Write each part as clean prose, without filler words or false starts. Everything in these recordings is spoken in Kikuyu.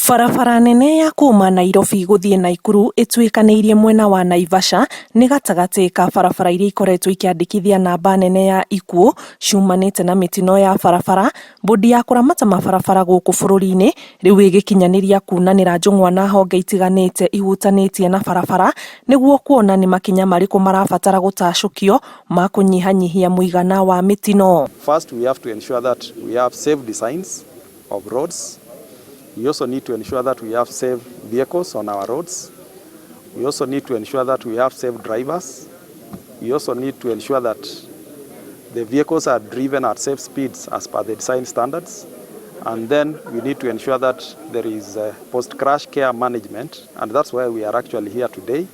Barabara nene ya kuma Nairobi guthie Naikuru ituikanĩirie mwena wa Naivasha nĩ gatagatĩ ka barabara iria ikoretwo ikiandĩkithia namba nene ya ikuũ ciumanĩte na mĩtino ya barabara. Bodi ya kũramata mabarabara gũkũ bũrũri-inĩ rĩu ĩgĩkinyanĩria kunanĩra njũng'wa na honge itiganĩte ihutanĩtie na barabara nĩguo kuona nĩ makinya marĩkũ marabatara gũtacũkio ma kũnyihanyihia mũigana wa mĩtino. First, we have to ensure that we have safe designs of roads. We also need to ensure that we have safe vehicles on our roads. We also need to ensure that we have safe drivers. We also need to ensure that the vehicles are driven at safe speeds as per the design standards. And then we need to ensure that there is post-crash care management. And that's why we are actually here today,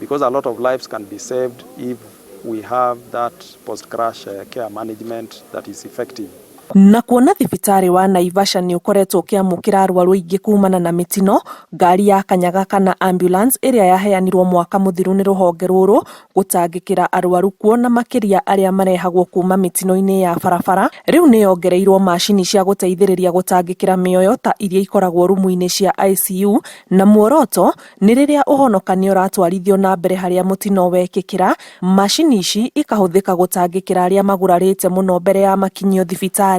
because a lot of lives can be saved if we have that post-crash care management that is effective. Na kuona thibitarĩ wa Naivasha nĩ ũkoretwo ũkĩamũkĩra arwaru aingĩ kumana na mĩtino, ngari ya Kanyaga kana ambulance ĩrĩa yaheanirwo mwaka mũthiru nĩ rũhonge rũrũ gũtangĩkĩra arwaru kuona makĩria arĩa marehagwo kuma mĩtino-inĩ ya barabara. Rĩu nĩ yongereirwo macini cia gũteithĩrĩria gũtangĩkĩra mĩoyo ta iria ikoragwo rumu-inĩ cia ICU, na muoroto nĩ rĩrĩa ũhonokanio ũratwarithio na mbere harĩa mũtino wekĩkĩra, macini ici ikahũthĩka gũtangĩkĩra arĩa magurarĩte mũno mbere ya makinyio thibitarĩ.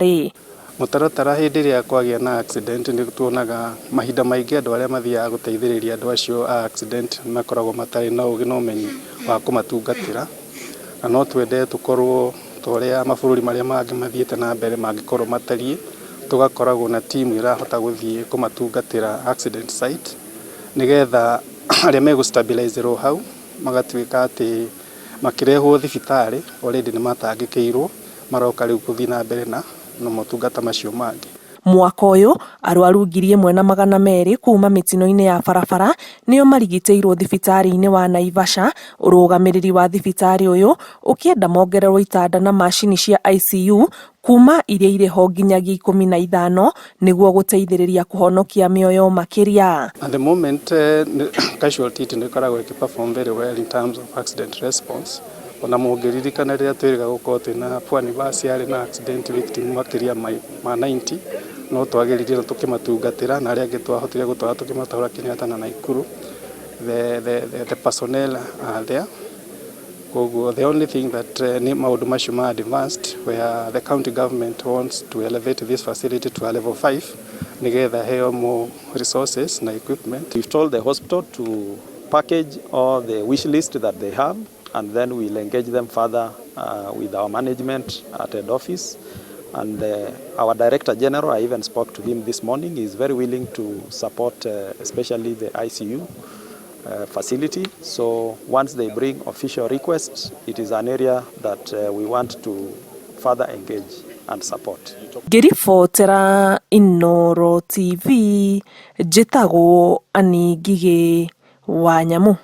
Mũtaratara hĩndĩ ĩrĩa kwagĩa na accident nĩ tuonaga mahinda maingĩ andũ arĩa mathiaga gũteithĩrĩria andũ acio a accident makoragwo matarĩ na ũgĩ na ũmenyi wa kũmatungatĩra, na no twende tũkorwo torĩa mabũrũri marĩa mangĩ mathiĩte na mbere mangĩkorwo matariĩ, tũgakoragwo na timu ĩrahota gũthiĩ kũmatungatĩra accident site nĩgetha arĩa megũstabilizerwo hau magatuĩka atĩ makĩrehwo thibitarĩ already nĩ matangĩkĩirwo maroka rĩu gũthiĩ na mbere na motungata macio mangĩ. Mwaka ũyũ arwaru 1,200 kuma mĩtino-inĩ ya barabara nĩo marigitĩirwo thibitarĩ-inĩ wa Naivasha. Ũrũgamĩrĩri wa thibitarĩ ũyũ ũkĩenda mongererwo itanda na macini cia ICU kuma iria irĩ ho nginyagia 15 nĩguo gũteithĩrĩria kũhonokia mĩoyo makĩria. At the moment, casualty nĩ ĩkoragwo ĩkĩ-perform very well in terms of accident response. Ona mũngĩririkana rĩrĩa twĩrĩga gũkorwo twĩna Pwani basi yarĩ na accident victim makĩria ma 90, no twagĩrĩire tũkĩmatungatĩra na arĩa angĩ twahotire gũtwara tũkĩmatwara Kenyatta na Naikuru. The personnel are there. Koguo the only thing that maũndũ macio ma advanced where the county government wants to elevate this facility to a level 5 nĩgetha heo more resources na equipment. We've told the hospital to package all the wish list that they have, and then we'll engage them further with our management at head office. And our Director General, I even spoke to him this morning, is very willing to support especially the ICU facility. So once they bring official requests, it is an area that we want to further engage and support. Ngĩribotera Inooro TV, njĩtagwo Ani Ngigĩ wa Nyamũ.